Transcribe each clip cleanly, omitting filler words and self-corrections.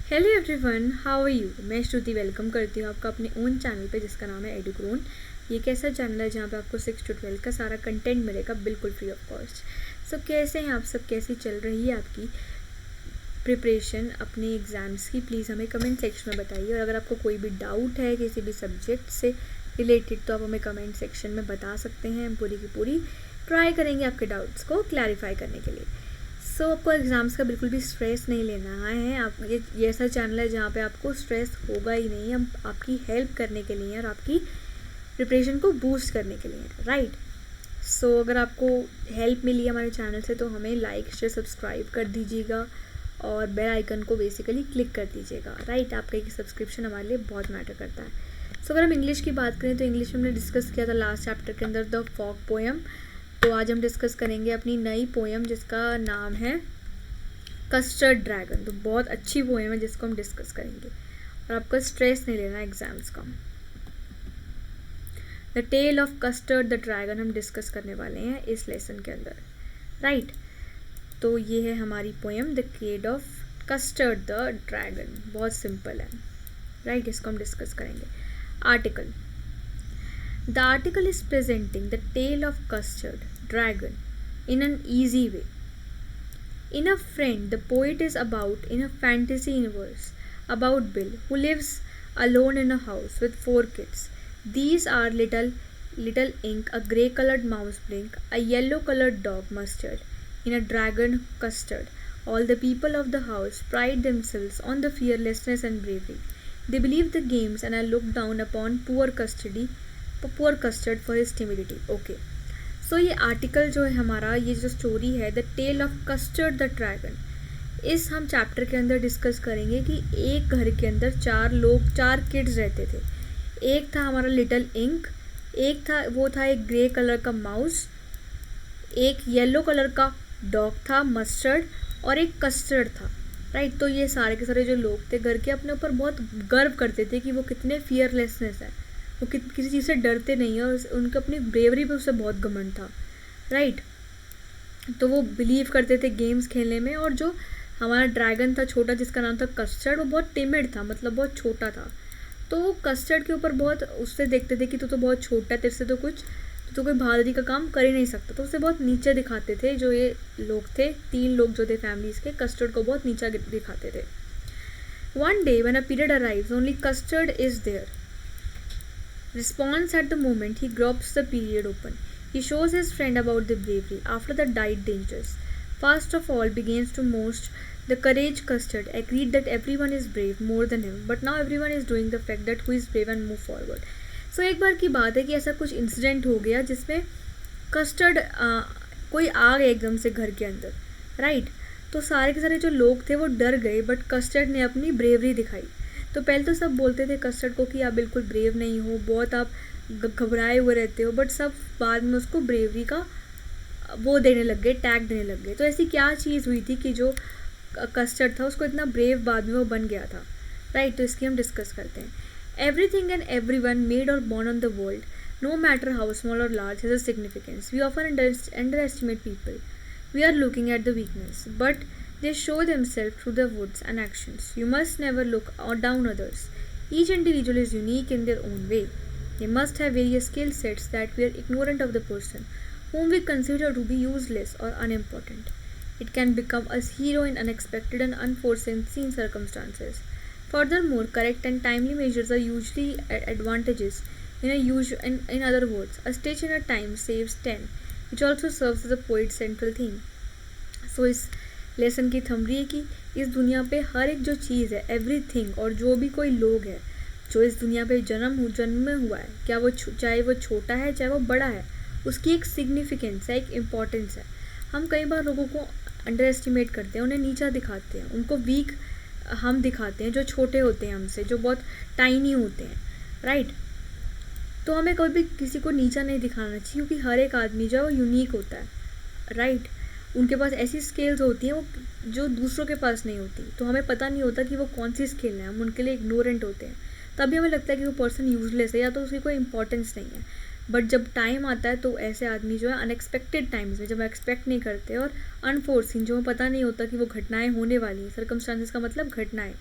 Hello everyone, how are you. मैं Shruti welcome करती हूँ आपका अपने ओन चैनल पे जिसका नाम है एडुग्रोन। ये कैसा चैनल है जहाँ पे आपको 6 to 12 का सारा कंटेंट मिलेगा बिल्कुल फ्री ऑफ कॉस्ट। सो कैसे हैं आप सब, कैसी चल रही है आपकी प्रिपरेशन अपने एग्ज़ाम्स की, प्लीज़ हमें कमेंट सेक्शन में बताइए। और अगर आपको कोई भी डाउट है किसी भी सब्जेक्ट से रिलेटेड तो आप हमें कमेंट सेक्शन में बता सकते हैं। हम पूरी की पूरी ट्राई करेंगे आपके डाउट्स को क्लैरिफाई करने के लिए। सो आपको एग्ज़ाम्स का बिल्कुल भी स्ट्रेस नहीं लेना है। आप ये ऐसा चैनल है जहाँ पे आपको स्ट्रेस होगा ही नहीं। हम आपकी हेल्प करने के लिए और आपकी प्रिपरेशन को बूस्ट करने के लिए, राइट। सो अगर आपको हेल्प मिली हमारे चैनल से तो हमें लाइक शेयर सब्सक्राइब कर दीजिएगा और बेल आइकन को बेसिकली क्लिक कर दीजिएगा, राइट। आपका एक सब्सक्रिप्शन हमारे लिए बहुत मैटर करता है। सो अगर हम इंग्लिश की बात करें तो इंग्लिश में हमने डिस्कस किया था लास्ट चैप्टर के अंदर द फॉग पोएम। तो आज हम डिस्कस करेंगे अपनी नई पोएम जिसका नाम है कस्टर्ड ड्रैगन। तो बहुत अच्छी पोएम है जिसको हम डिस्कस करेंगे और आपको स्ट्रेस नहीं लेना एग्जाम्स का। The tale of Custard the dragon हम डिस्कस करने वाले हैं इस लेसन के अंदर, राइट। तो ये है हमारी poem the tale of Custard the dragon. बहुत सिंपल है, राइट। इसको हम डिस्कस करेंगे। Article. The article is presenting the tale of custard dragon in an easy way. In a friend, the poet is about in a fantasy universe about Bill, who lives alone in a house with 4 kids. These are little ink, a grey-colored mouse blink, a yellow-colored dog mustard, in a dragon custard. All the people of the house pride themselves on the fearlessness and bravery. They believe the games and are looked down upon poor Custard for his timidity. Okay, so ये article जो है हमारा, ये जो story है the tale of Custard the dragon, इस हम chapter के अंदर डिस्कस करेंगे कि एक घर के अंदर 4 किड्स रहते थे। एक था हमारा लिटिल इंक, एक था वो था एक ग्रे कलर का माउस, एक येलो कलर का डॉग था मस्टर्ड, और एक कस्टर्ड था, राइट। तो ये सारे के सारे जो लोग थे घर के अपने ऊपर बहुत गर्व करते थे कि वो कितने फियरलेसनेस है, वो किसी चीज़ से डरते नहीं है और उनका अपनी ब्रेवरी पे उससे बहुत घमंड था, राइट। तो वो बिलीव करते थे गेम्स खेलने में। और जो हमारा ड्रैगन था छोटा जिसका नाम था कस्टर्ड, वो बहुत टिमिड था, मतलब बहुत छोटा था। तो वो कस्टर्ड के ऊपर बहुत उससे देखते थे कि तू तो बहुत छोटा है, तेरे से तो कोई बहादुरी का काम कर ही नहीं सकता। तो उससे बहुत नीचे दिखाते थे जो ये लोग थे, 3 लोग जो थे फैमिलीज के, कस्टर्ड को बहुत नीचा दिखाते थे। One day when a period arrives only Custard is there. Response at the moment he gropes the period open. He shows his friend about the bravery after the died dangers. First of all begins to most the courage custard, agreed that everyone is brave more than him, but now everyone is doing the fact that who is brave and move forward. So एक बार की बात है कि ऐसा कुछ incident हो गया जिसमें कस्टर्ड कोई आ गया एकदम से घर के अंदर, राइट। तो सारे के सारे जो लोग थे वो डर गए, बट कस्टर्ड ने अपनी ब्रेवरी दिखाई। तो पहले तो सब बोलते थे कस्टर्ड को कि आप बिल्कुल ब्रेव नहीं हो, बहुत आप घबराए हुए रहते हो, बट सब बाद में उसको ब्रेवरी का वो देने लग गए, टैग देने लग गए। तो ऐसी क्या चीज़ हुई थी कि जो कस्टर्ड था उसको इतना ब्रेव बाद में वो बन गया था, राइट। तो इसकी हम डिस्कस करते हैं। Everything and every one made और born on the world, no matter how small और large, has a significance. We often underestimate people, we are looking at the weakness, but they show themselves through their words and actions. You must never look down others. Each individual is unique in their own way. They must have various skill sets that we are ignorant of the person whom we consider to be useless or unimportant. It can become a hero in unexpected and unforeseen circumstances. Furthermore, correct and timely measures are usually advantages. In other words, a stitch in a time saves 10, which also serves as a poet's central theme. So इस lesson की थमरी है कि इस दुनिया पे हर एक जो चीज़ है, एवरीथिंग, और जो भी कोई लोग है जो इस दुनिया पे जन्म में हुआ है, क्या वो चाहे वो छोटा है चाहे वो बड़ा है, उसकी एक सिग्निफिकेंस है, एक इम्पॉर्टेंस है। हम कई बार लोगों को अंडर एस्टिमेट करते हैं, उन्हें नीचा दिखाते हैं, उनको वीक हम दिखाते हैं, जो छोटे होते हैं हमसे, जो बहुत टाइनी होते हैं, राइट। तो हमें कभी भी किसी को नीचा नहीं दिखाना चाहिए, क्योंकि हर एक आदमी जो है वो यूनिक होता है, राइट। उनके पास ऐसी स्किल्स होती हैं वो जो दूसरों के पास नहीं होती। तो हमें पता नहीं होता कि वो कौन सी स्किल है, हम उनके लिए इग्नोरेंट होते हैं। तभी हमें लगता है कि वो पर्सन यूजलेस है या तो उसकी कोई इंपॉर्टेंस नहीं है। बट जब टाइम आता है तो ऐसे आदमी जो है अनएक्सपेक्टेड टाइम्स में, जब एक्सपेक्ट नहीं करते, और अनफोर्सिन, जो पता नहीं होता कि वो घटनाएं होने वाली हैं, सर्कमस्टांसेस का मतलब घटनाएं,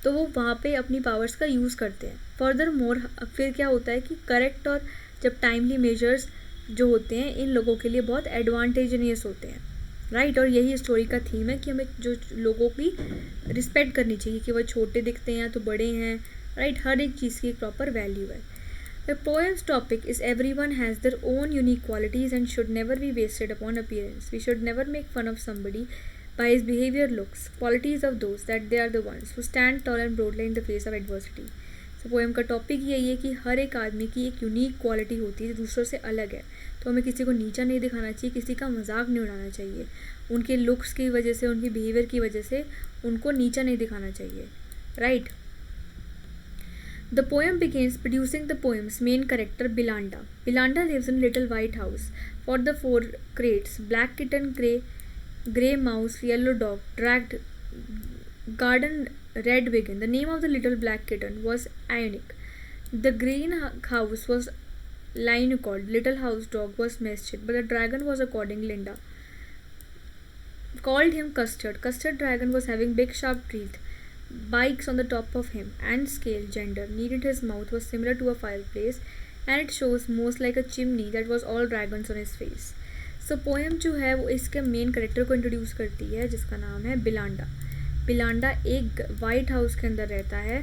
तो वो वहाँ पे अपनी पावर्स का यूज़ करते हैं। फर्दर मोर फिर क्या होता है कि करेक्ट और जब टाइमली मेजर्स जो होते हैं इन लोगों के लिए बहुत एडवांटेजनियस होते हैं, राइट। और यही स्टोरी का थीम है कि हमें जो लोगों की रिस्पेक्ट करनी चाहिए, कि वह छोटे दिखते हैं या तो बड़े हैं, राइट। हर एक चीज़ की एक प्रॉपर वैल्यू है। The poem's topic is everyone has their own unique qualities and should never be wasted upon appearance. We should never make fun of somebody by his behavior, looks, qualities of those that they are the ones who stand tall and boldly in the face of adversity. So poem का topic यही है कि हर एक आदमी की एक unique quality होती है जो दूसरों से अलग है, तो हमें किसी को नीचा नहीं दिखाना चाहिए, किसी का मजाक नहीं उड़ाना चाहिए, उनके लुक्स की वजह से, उनकी बिहेवियर की वजह से उनको नीचा नहीं दिखाना चाहिए, right. The poem begins producing the poem's main character, Bilanda. Bilanda lives in a little white house. For the four crates, black kitten, grey mouse, yellow dog, dragged garden red wagon. The name of the little black kitten was Ionic. The green house was Linucod. Little house dog was Meschit, but the dragon was according Linda. Called him Custard. Custard dragon was having big sharp teeth, bikes on the top of him, and scale gender needed his mouth was similar to a fireplace, and it shows most like a chimney that was all dragons on his face. So poem जो है वो इसके main character को introduce करती है जिसका नाम है बिलांडा। बिलांडा एक वाइट हाउस के अंदर रहता है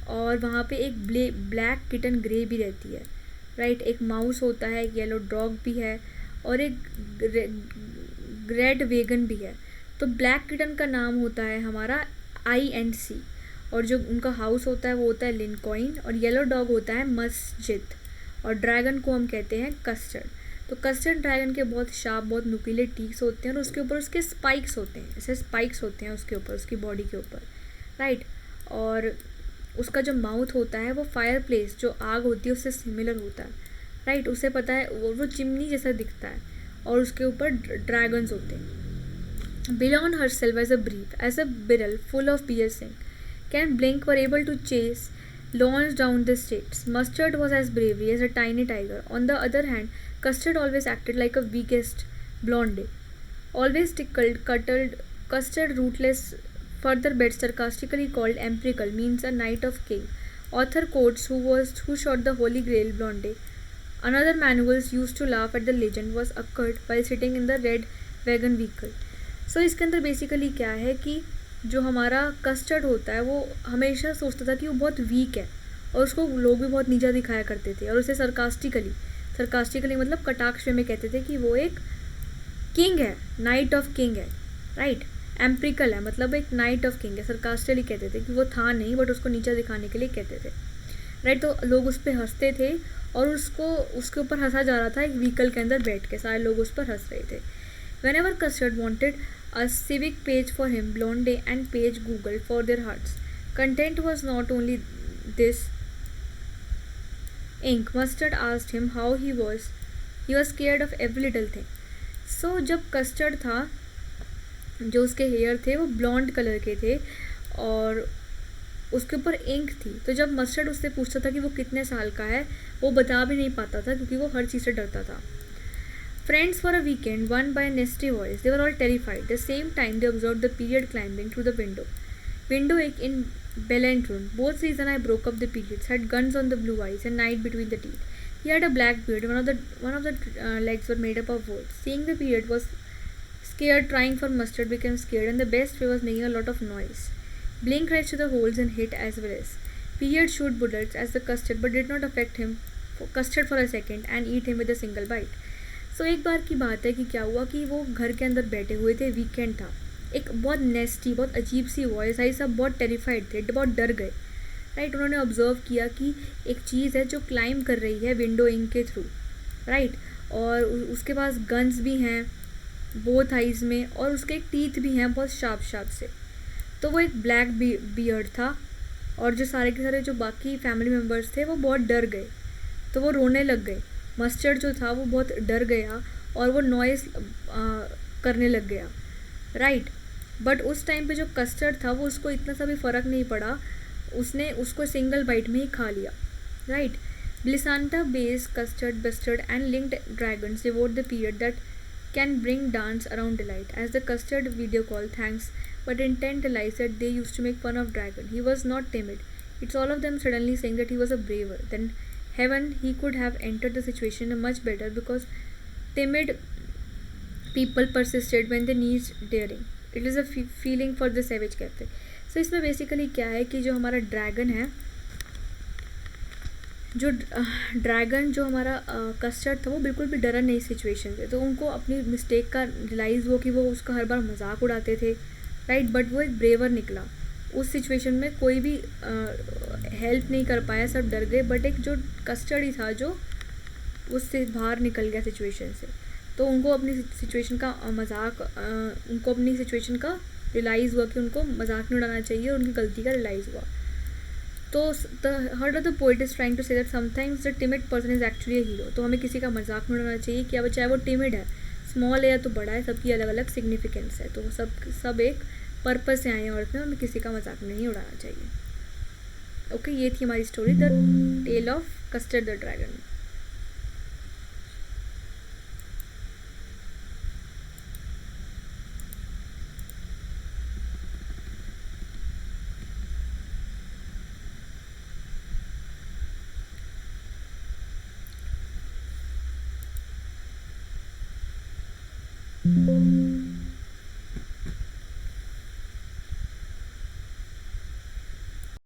और वहाँ पे एक ब्लैक किटन ग्रे भी रहती है, राइट। एक माउस होता है, एक येलो डॉग भी है और एक रेड वेगन भी है। तो ब्लैक किटन का नाम होता है हमारा INC, और जो उनका हाउस होता है वो होता है लिनकॉइन, और येलो डॉग होता है मस्जिद, और ड्रैगन को हम कहते हैं कस्टर्ड। तो कस्टर्ड ड्रैगन के बहुत शार्प, बहुत नुकीले टीक्स होते हैं और उसके ऊपर उसके स्पाइक्स होते हैं, ऐसे स्पाइक्स होते हैं उसके ऊपर, उसकी बॉडी के ऊपर, राइट। और उसका जो माउथ होता है वो फायर प्लेस, जो आग होती है उससे सिमिलर होता है, राइट। उसे पता है वो चिमनी जैसा दिखता है, और उसके ऊपर ड्रैगन्स होते हैं। Beyond herself as a beryl full of piercing, can blink were able to chase launch down the streets. Mustard was as bravery as a tiny tiger. On the other hand, Custard always acted like a weakest blonde. Always tickled, cuddled, Custard rootless. Further bed sarcastically called empirical means a knight of king. Author quotes who shot the holy grail blonde. Another manuals used to laugh at the legend was occurred while sitting in the red wagon vehicle. सो इसके अंदर basically क्या है कि जो हमारा custard होता है वो हमेशा सोचता था कि वो बहुत वीक है, और उसको लोग भी बहुत नीचा दिखाया करते थे, और उसे सरकास्टिकली मतलब कटाक्ष में कहते थे कि वो एक किंग है, नाइट ऑफ किंग है, राइट। एम्प्रिकल है मतलब एक नाइट ऑफ किंग है, सरकास्टिकली कहते थे कि वो था नहीं बट उसको नीचा दिखाने के लिए कहते थे, राइट। तो लोग उस पर हंसते थे और उसके ऊपर हंसा जा रहा था एक व्हीकल के अंदर बैठ के, सारे लोग उस पर हंस रहे थे। Whenever Custard wanted a civic page for him, Blonde and Page Googled for their hearts. Content was not only this ink. Mustard asked him how he was. He was scared of every little thing. So जब Custard था, जो उसके hair थे वो blonde colour के थे और उसके ऊपर इंक थी, तो जब मस्टर्ड उससे पूछता था कि वो कितने साल का है, वो बता भी नहीं पाता था क्योंकि वो हर चीज़ से डरता था। Friends for a weekend, one by a nasty voice. They were all terrified. At the same time, they observed the period climbing through the window. Window in Bellantron. Both season I broke up the periods. Had guns on the blue eyes and night between the teeth. He had a black beard. One of the legs were made up of wood. Seeing the period was scared. Trying for mustard became scared, and the best way was making a lot of noise. Blink right to the holes and hit as well as. Period shoot bullets as the custard, but did not affect him. Custard for a second and eat him with a single bite. सो एक बार की बात है कि क्या हुआ कि वो घर के अंदर बैठे हुए थे, वीकेंड था, एक बहुत नेस्टी, बहुत अजीब सी वॉइस आई, सब बहुत टेरिफाइड थे, बहुत डर गए, राइट। उन्होंने ऑब्जर्व किया कि एक चीज़ है जो क्लाइंब कर रही है विंडो इंक के थ्रू, राइट। और उसके पास गन्स भी हैं बोथ आइज़ में, और उसके टीथ भी हैं बहुत शार्प से। तो वो एक ब्लैक बियर्ड था, और जो सारे के सारे जो बाकी फैमिली मेम्बर्स थे वो बहुत डर गए, तो वो रोने लग गए। मस्टर्ड जो था वो बहुत डर गया और वो नॉइस करने लग गया, राइट। बट उस टाइम पे जो कस्टर्ड था वो उसको इतना सा भी फ़र्क नहीं पड़ा, उसने उसको सिंगल बाइट में ही खा लिया, राइट। ब्लिसांटा base custard bustard and linked dragons devote the period that can bring dance around delight. As the custard video call thanks but in 10 lies that they used to make fun of Dragon. He was not timid. It's all of them suddenly saying that he was a braver than heaven. He could have entered the situation much better because timid people persisted when they need daring. It is a feeling for the savage कहते. So इसमें basically क्या है कि जो हमारा dragon है, जो dragon जो हमारा कस्टर्ड था वो बिल्कुल भी डरा नहीं सिचुएशन से. तो उनको अपनी मिस्टेक का रियलाइज़ हुआ कि वो उसका हर बार मजाक उड़ाते थे, राइट. बट वो एक ब्रेवर निकला. उस सिचुएशन में कोई भी हेल्प नहीं कर पाया, सब डर गए. बट एक जो कस्टर्ड ही था जो उससे बाहर निकल गया सिचुएशन से. तो उनको अपनी सिचुएशन का उनको अपनी सिचुएशन का रियलाइज़ हुआ कि उनको मजाक नहीं उड़ाना चाहिए, और उनकी गलती का रियलाइज़ हुआ. तो the heart of the poet is trying to say that sometimes the timid person is actually a hero. तो हमें किसी का मजाक नहीं उड़ाना चाहिए, कि अब चाहे वो टिमिड है, स्मॉल है या तो बड़ा है, सबकी अलग अलग सिग्निफिकेंस है. तो सब एक पर्पस से आए हैं अर्थ में, हमें किसी का मजाक नहीं उड़ाना चाहिए. ओके, ये थी हमारी story, the tale of Custard the dragon.